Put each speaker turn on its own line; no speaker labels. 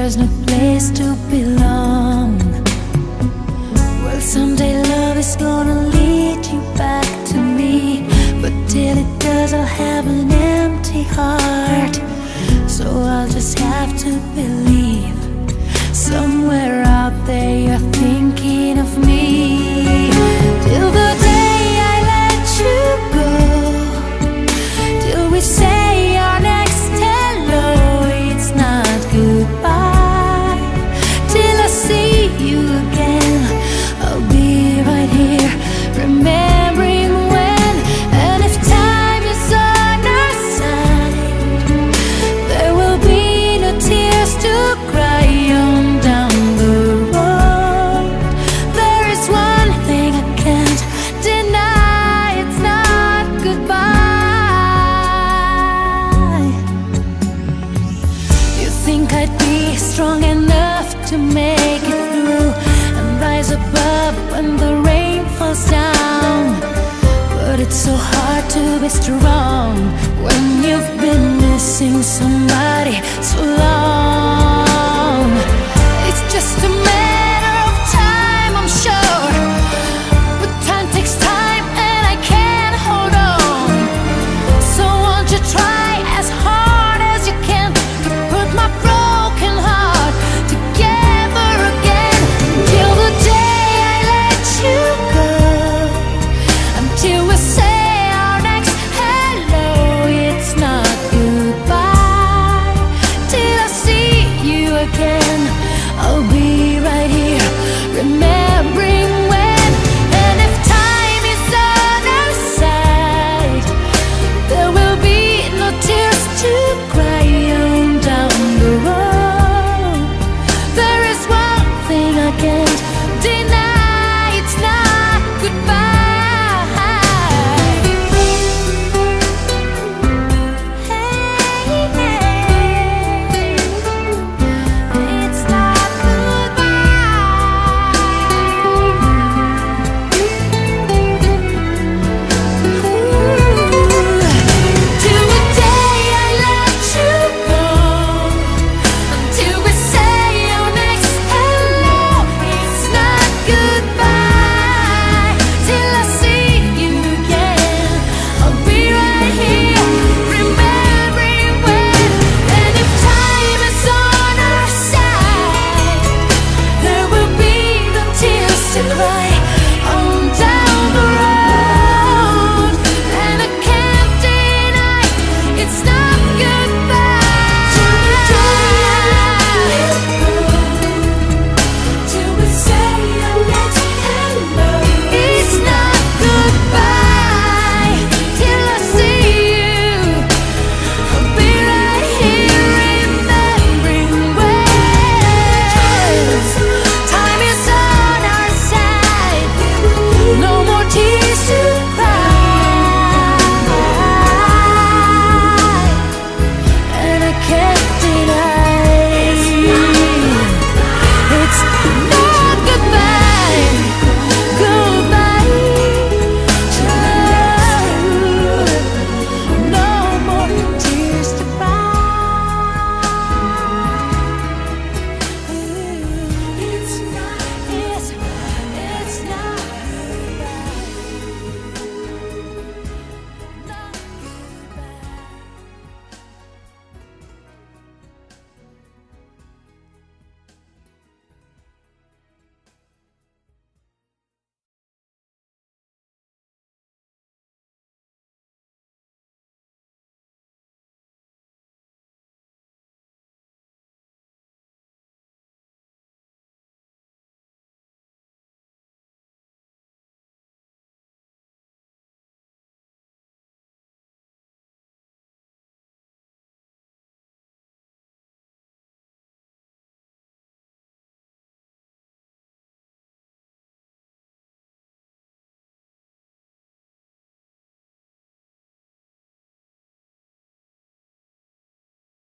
there's no place to belong. Well, someday love is gonna lead you back to me, but till it does I'll have an empty heart. So I'll just have to believe somewhere out there you're thinking of me. Till the day I let you go, till we say our next hello, it's not goodbye. Till I see you again, I'll be right here, remembering when. And if time is on our side, there will be no tears to cry on down the road. There is one thing I can't deny, it's not goodbye. You think I'd be strong enough to make it through and rise above when the rain falls down, but it's so hard to be strong when you've been missing somebody so long.